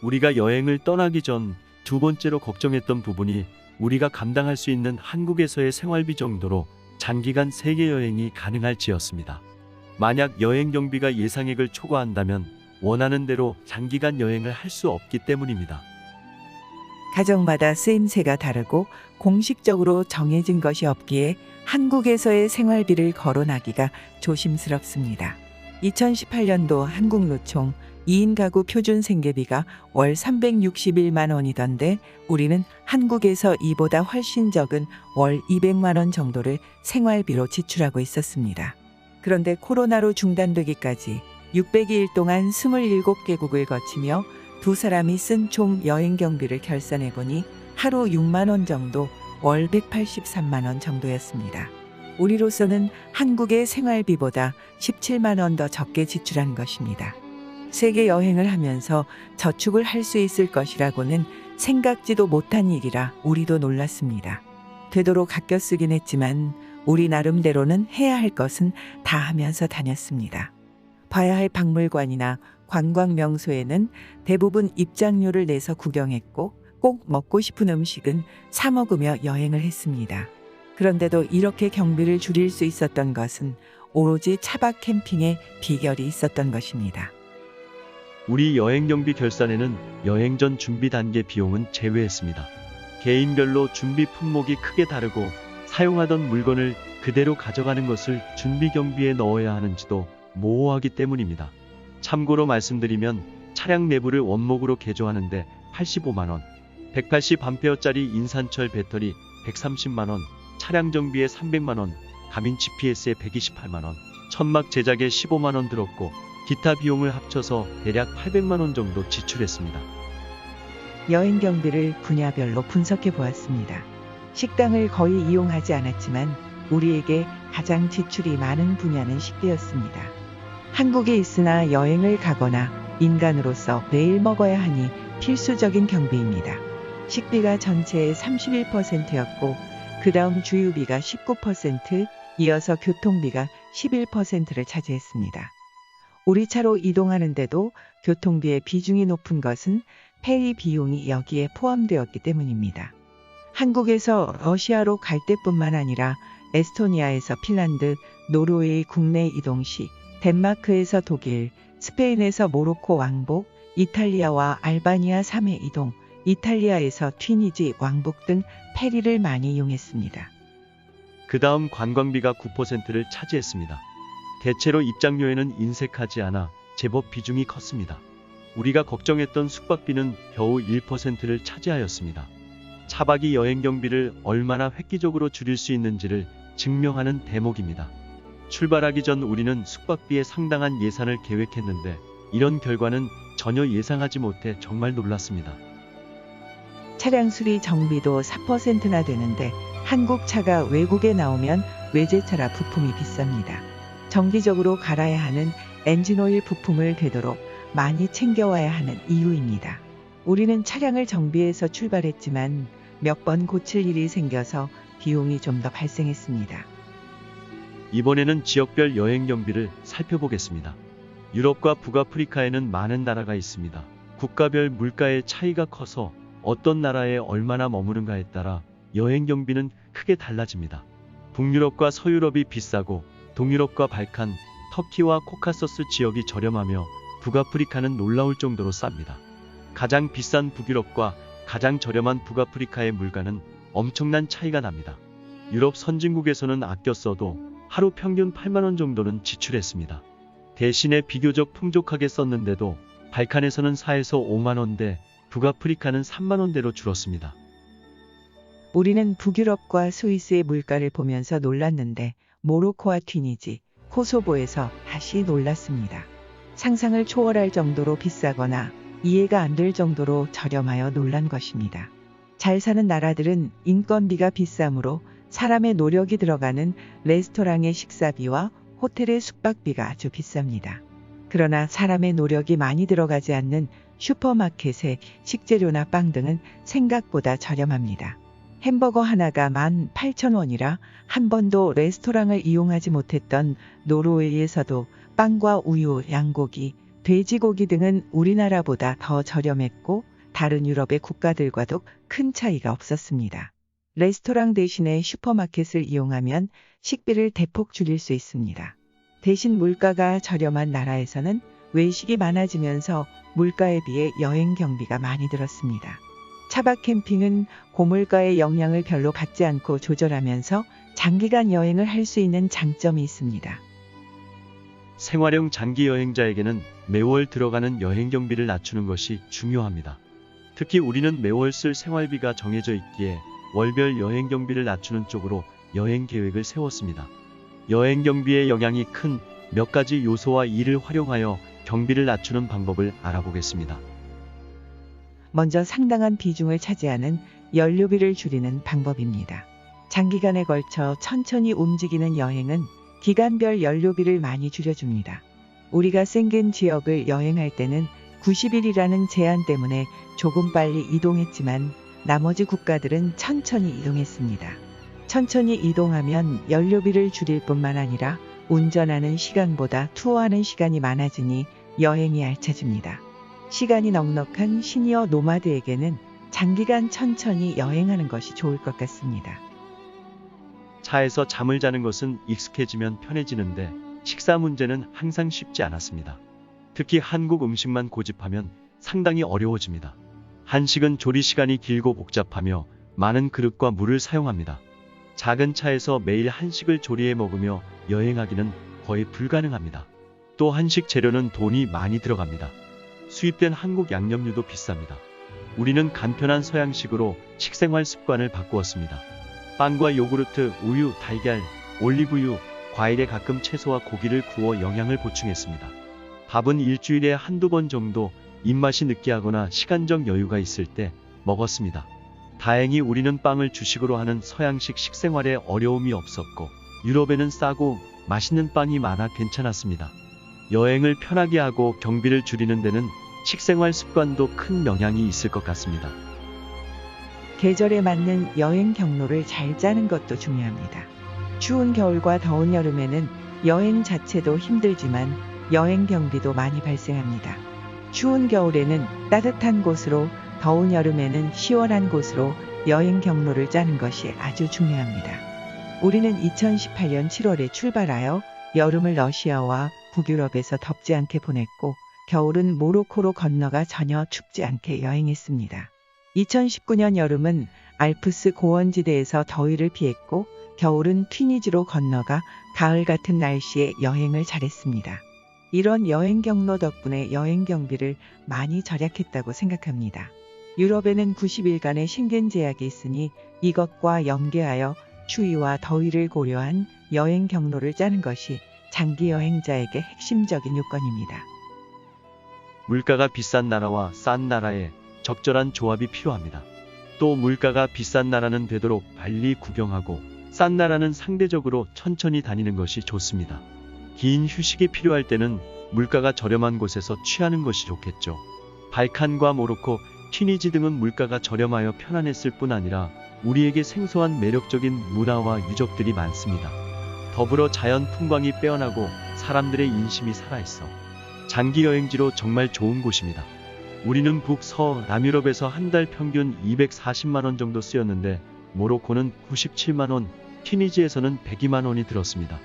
우리가 여행을 떠나기 전 두 번째로 걱정했던 부분이 우리가 감당할 수 있는 한국에서의 생활비 정도로 장기간 세계 여행이 가능할지였습니다. 만약 여행 경비가 예상액을 초과한다면 원하는 대로 장기간 여행을 할 수 없기 때문입니다. 가정마다 쓰임새가 다르고 공식적으로 정해진 것이 없기에 한국에서의 생활비를 거론하기가 조심스럽습니다. 2018년도 한국노총 2인 가구 표준 생계비가 월 361만 원이던데 우리는 한국에서 이보다 훨씬 적은 월 200만 원 정도를 생활비로 지출하고 있었습니다. 그런데 코로나로 중단되기까지 602일 동안 27개국을 거치며 두 사람이 쓴 총 여행 경비를 결산해 보니 하루 6만 원 정도, 월 183만 원 정도였습니다. 우리로서는 한국의 생활비보다 17만 원 더 적게 지출한 것입니다. 세계 여행을 하면서 저축을 할 수 있을 것이라고는 생각지도 못한 일이라 우리도 놀랐습니다. 되도록 아껴 쓰긴 했지만 우리 나름대로는 해야 할 것은 다 하면서 다녔습니다. 봐야 할 박물관이나 관광 명소에는 대부분 입장료를 내서 구경했고 꼭 먹고 싶은 음식은 사 먹으며 여행을 했습니다. 그런데도 이렇게 경비를 줄일 수 있었던 것은 오로지 차박 캠핑에 비결이 있었던 것입니다. 우리 여행 경비 결산에는 여행 전 준비 단계 비용은 제외했습니다. 개인별로 준비 품목이 크게 다르고 사용하던 물건을 그대로 가져가는 것을 준비 경비에 넣어야 하는지도 모호하기 때문입니다. 참고로 말씀드리면 차량 내부를 원목으로 개조하는데 85만 원, 180A짜리 인산철 배터리 130만 원, 차량 정비에 300만 원, 가민 GPS에 128만 원, 천막 제작에 15만 원 들었고 기타 비용을 합쳐서 대략 800만 원 정도 지출했습니다. 여행 경비를 분야별로 분석해 보았습니다. 식당을 거의 이용하지 않았지만 우리에게 가장 지출이 많은 분야는 식비였습니다. 한국에 있으나 여행을 가거나 인간으로서 매일 먹어야 하니 필수적인 경비입니다. 식비가 전체의 31%였고 그 다음 주유비가 19%, 이어서 교통비가 11%를 차지했습니다. 우리 차로 이동하는데도 교통비의 비중이 높은 것은 페리 비용이 여기에 포함되었기 때문입니다. 한국에서 러시아로 갈 때뿐만 아니라 에스토니아에서 핀란드, 노르웨이 국내 이동 시, 덴마크에서 독일, 스페인에서 모로코 왕복, 이탈리아와 알바니아 3회 이동, 이탈리아에서 튀니지 왕복 등 페리를 많이 이용했습니다. 그 다음 관광비가 9%를 차지했습니다. 대체로 입장료에는 인색하지 않아 제법 비중이 컸습니다. 우리가 걱정했던 숙박비는 겨우 1%를 차지하였습니다. 차박이 여행 경비를 얼마나 획기적으로 줄일 수 있는지를 증명하는 대목입니다. 출발하기 전 우리는 숙박비에 상당한 예산을 계획했는데 이런 결과는 전혀 예상하지 못해 정말 놀랐습니다. 차량 수리 정비도 4%나 되는데 한국 차가 외국에 나오면 외제차라 부품이 비쌉니다. 정기적으로 갈아야 하는 엔진오일 부품을 되도록 많이 챙겨와야 하는 이유입니다. 우리는 차량을 정비해서 출발했지만 몇 번 고칠 일이 생겨서 비용이 좀 더 발생했습니다. 이번에는 지역별 여행 경비를 살펴보겠습니다. 유럽과 북아프리카에는 많은 나라가 있습니다. 국가별 물가의 차이가 커서 어떤 나라에 얼마나 머무는가에 따라 여행 경비는 크게 달라집니다. 북유럽과 서유럽이 비싸고 동유럽과 발칸, 터키와 코카서스 지역이 저렴하며 북아프리카는 놀라울 정도로 쌉니다. 가장 비싼 북유럽과 가장 저렴한 북아프리카의 물가는 엄청난 차이가 납니다. 유럽 선진국에서는 아껴 써도 하루 평균 8만 원 정도는 지출했습니다. 대신에 비교적 풍족하게 썼는데도 발칸에서는 4에서 5만 원대, 북아프리카는 3만 원대로 줄었습니다. 우리는 북유럽과 스위스의 물가를 보면서 놀랐는데 모로코와 튀니지, 코소보에서 다시 놀랐습니다. 상상을 초월할 정도로 비싸거나 이해가 안 될 정도로 저렴하여 놀란 것입니다. 잘 사는 나라들은 인건비가 비싸므로 사람의 노력이 들어가는 레스토랑의 식사비와 호텔의 숙박비가 아주 비쌉니다. 그러나 사람의 노력이 많이 들어가지 않는 슈퍼마켓의 식재료나 빵 등은 생각보다 저렴합니다. 햄버거 하나가 18,000원이라 한 번도 레스토랑을 이용하지 못했던 노르웨이에서도 빵과 우유, 양고기, 돼지고기 등은 우리나라보다 더 저렴했고 다른 유럽의 국가들과도 큰 차이가 없었습니다. 레스토랑 대신에 슈퍼마켓을 이용하면 식비를 대폭 줄일 수 있습니다. 대신 물가가 저렴한 나라에서는 외식이 많아지면서 물가에 비해 여행 경비가 많이 들었습니다. 차박 캠핑은 고물가의 영향을 별로 받지 않고 조절하면서 장기간 여행을 할 수 있는 장점이 있습니다. 생활형 장기 여행자에게는 매월 들어가는 여행 경비를 낮추는 것이 중요합니다. 특히 우리는 매월 쓸 생활비가 정해져 있기에 월별 여행 경비를 낮추는 쪽으로 여행 계획을 세웠습니다. 여행 경비의 영향이 큰 몇 가지 요소와 이를 활용하여 경비를 낮추는 방법을 알아보겠습니다. 먼저 상당한 비중을 차지하는 연료비를 줄이는 방법입니다. 장기간에 걸쳐 천천히 움직이는 여행은 기간별 연료비를 많이 줄여줍니다. 우리가 생겐 지역을 여행할 때는 90일이라는 제한 때문에 조금 빨리 이동했지만 나머지 국가들은 천천히 이동했습니다. 천천히 이동하면 연료비를 줄일 뿐만 아니라 운전하는 시간보다 투어하는 시간이 많아지니 여행이 알차집니다. 시간이 넉넉한 시니어 노마드에게는 장기간 천천히 여행하는 것이 좋을 것 같습니다. 차에서 잠을 자는 것은 익숙해지면 편해지는데 식사 문제는 항상 쉽지 않았습니다. 특히 한국 음식만 고집하면 상당히 어려워집니다. 한식은 조리 시간이 길고 복잡하며 많은 그릇과 물을 사용합니다. 작은 차에서 매일 한식을 조리해 먹으며 여행하기는 거의 불가능합니다. 또 한식 재료는 돈이 많이 들어갑니다. 수입된 한국 양념류도 비쌉니다. 우리는 간편한 서양식으로 식생활 습관을 바꾸었습니다. 빵과 요구르트, 우유, 달걀, 올리브유, 과일에 가끔 채소와 고기를 구워 영양을 보충했습니다. 밥은 일주일에 한두 번 정도 입맛이 느끼하거나 시간적 여유가 있을 때 먹었습니다. 다행히 우리는 빵을 주식으로 하는 서양식 식생활에 어려움이 없었고 유럽에는 싸고 맛있는 빵이 많아 괜찮았습니다. 여행을 편하게 하고 경비를 줄이는 데는 식생활 습관도 큰 영향이 있을 것 같습니다. 계절에 맞는 여행 경로를 잘 짜는 것도 중요합니다. 추운 겨울과 더운 여름에는 여행 자체도 힘들지만 여행 경비도 많이 발생합니다. 추운 겨울에는 따뜻한 곳으로, 더운 여름에는 시원한 곳으로 여행 경로를 짜는 것이 아주 중요합니다. 우리는 2018년 7월에 출발하여 여름을 러시아와 북유럽에서 덥지 않게 보냈고 겨울은 모로코로 건너가 전혀 춥지 않게 여행했습니다. 2019년 여름은 알프스 고원지대에서 더위를 피했고 겨울은 튀니지로 건너가 가을 같은 날씨에 여행을 잘했습니다. 이런 여행 경로 덕분에 여행 경비를 많이 절약했다고 생각합니다. 유럽에는 90일간의 쉥겐 제약이 있으니 이것과 연계하여 추위와 더위를 고려한 여행 경로를 짜는 것이 장기 여행자에게 핵심적인 요건입니다. 물가가 비싼 나라와 싼 나라에 적절한 조합이 필요합니다. 또 물가가 비싼 나라는 되도록 빨리 구경하고 싼 나라는 상대적으로 천천히 다니는 것이 좋습니다. 긴 휴식이 필요할 때는 물가가 저렴한 곳에서 취하는 것이 좋겠죠. 발칸과 모로코, 튀니지 등은 물가가 저렴하여 편안했을 뿐 아니라 우리에게 생소한 매력적인 문화와 유적들이 많습니다. 더불어 자연 풍광이 빼어나고 사람들의 인심이 살아있어 장기 여행지로 정말 좋은 곳입니다. 우리는 북서 남유럽에서 한 달 평균 240만원 정도 쓰였는데 모로코는 97만원, 튀니지에서는 102만원이 들었습니다.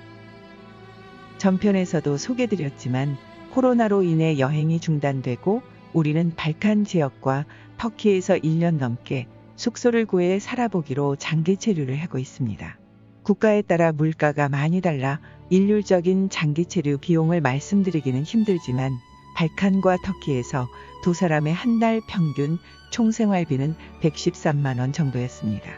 전편에서도 소개드렸지만 코로나로 인해 여행이 중단되고 우리는 발칸 지역과 터키에서 1년 넘게 숙소를 구해 살아보기로 장기 체류를 하고 있습니다. 국가에 따라 물가가 많이 달라 일률적인 장기 체류 비용을 말씀드리기는 힘들지만 발칸과 터키에서 두 사람의 한 달 평균 총 생활비는 113만 원 정도였습니다.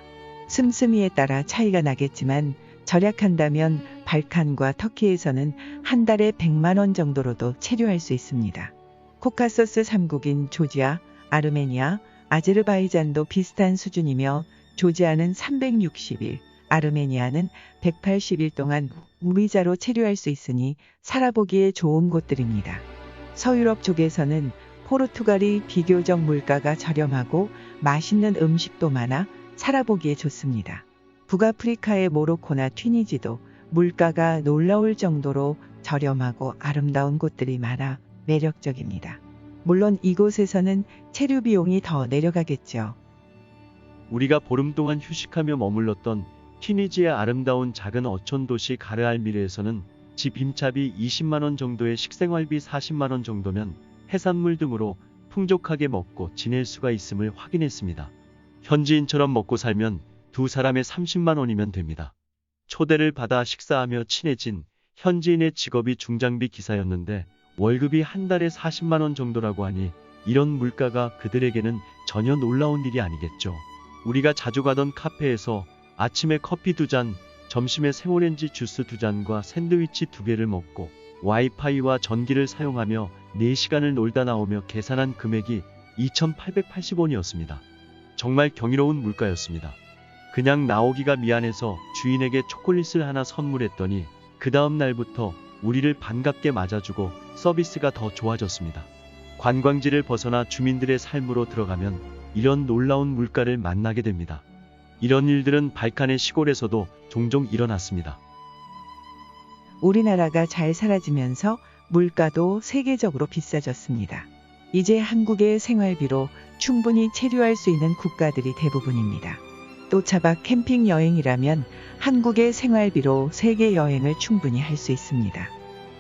씀씀이에 따라 차이가 나겠지만 절약한다면 발칸과 터키에서는 한 달에 100만 원 정도로도 체류할 수 있습니다. 코카서스 3국인 조지아, 아르메니아, 아제르바이잔도 비슷한 수준이며 조지아는 360일, 아르메니아는 180일 동안 무비자로 체류할 수 있으니 살아보기에 좋은 곳들입니다. 서유럽 쪽에서는 포르투갈이 비교적 물가가 저렴하고 맛있는 음식도 많아 살아보기에 좋습니다. 북아프리카의 모로코나 튀니지도 물가가 놀라울 정도로 저렴하고 아름다운 곳들이 많아 매력적입니다. 물론 이곳에서는 체류 비용이 더 내려가겠죠. 우리가 보름 동안 휴식하며 머물렀던 튀니지의 아름다운 작은 어촌 도시 가르알미르에서는 집 임차비 20만 원 정도에 식생활비 40만 원 정도면 해산물 등으로 풍족하게 먹고 지낼 수가 있음을 확인했습니다. 현지인처럼 먹고 살면 두 사람에 30만 원이면 됩니다. 초대를 받아 식사하며 친해진 현지인의 직업이 중장비 기사였는데 월급이 한 달에 40만 원 정도라고 하니 이런 물가가 그들에게는 전혀 놀라운 일이 아니겠죠. 우리가 자주 가던 카페에서 아침에 커피 2잔, 점심에 생오렌지 주스 2잔과 샌드위치 2개를 먹고 와이파이와 전기를 사용하며 4시간을 놀다 나오며 계산한 금액이 2,880원이었습니다. 정말 경이로운 물가였습니다. 그냥 나오기가 미안해서 주인에게 초콜릿을 하나 선물했더니 그 다음 날부터 우리를 반갑게 맞아주고 서비스가 더 좋아졌습니다. 관광지를 벗어나 주민들의 삶으로 들어가면 이런 놀라운 물가를 만나게 됩니다. 이런 일들은 발칸의 시골에서도 종종 일어났습니다. 우리나라가 잘 사라지면서 물가도 세계적으로 비싸졌습니다. 이제 한국의 생활비로 충분히 체류할 수 있는 국가들이 대부분입니다. 또 차박 캠핑 여행이라면 한국의 생활비로 세계 여행을 충분히 할 수 있습니다.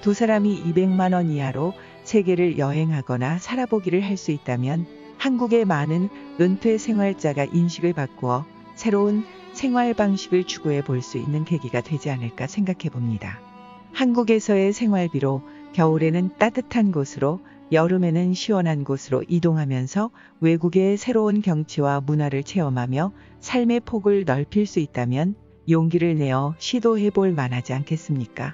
두 사람이 200만 원 이하로 세계를 여행하거나 살아보기를 할 수 있다면 한국의 많은 은퇴 생활자가 인식을 바꾸어 새로운 생활 방식을 추구해 볼 수 있는 계기가 되지 않을까 생각해 봅니다. 한국에서의 생활비로 겨울에는 따뜻한 곳으로, 여름에는 시원한 곳으로 이동하면서 외국의 새로운 경치와 문화를 체험하며 삶의 폭을 넓힐 수 있다면 용기를 내어 시도해 볼 만하지 않겠습니까?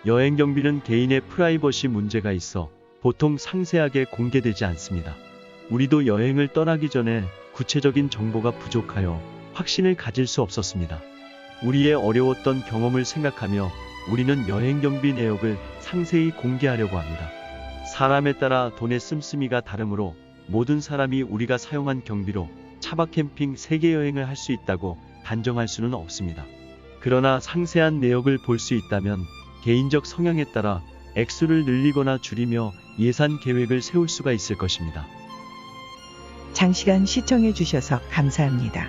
여행 경비는 개인의 프라이버시 문제가 있어 보통 상세하게 공개되지 않습니다. 우리도 여행을 떠나기 전에 구체적인 정보가 부족하여 확신을 가질 수 없었습니다. 우리의 어려웠던 경험을 생각하며 우리는 여행 경비 내역을 상세히 공개하려고 합니다. 사람에 따라 돈의 씀씀이가 다르므로 모든 사람이 우리가 사용한 경비로 차박 캠핑 세계 여행을 할 수 있다고 단정할 수는 없습니다. 그러나 상세한 내역을 볼 수 있다면 개인적 성향에 따라 액수를 늘리거나 줄이며 예산 계획을 세울 수가 있을 것입니다. 장시간 시청해 주셔서 감사합니다.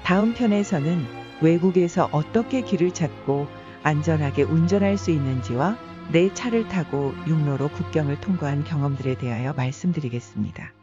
다음 편에서는 외국에서 어떻게 길을 찾고 안전하게 운전할 수 있는지와 내 차를 타고 육로로 국경을 통과한 경험들에 대하여 말씀드리겠습니다.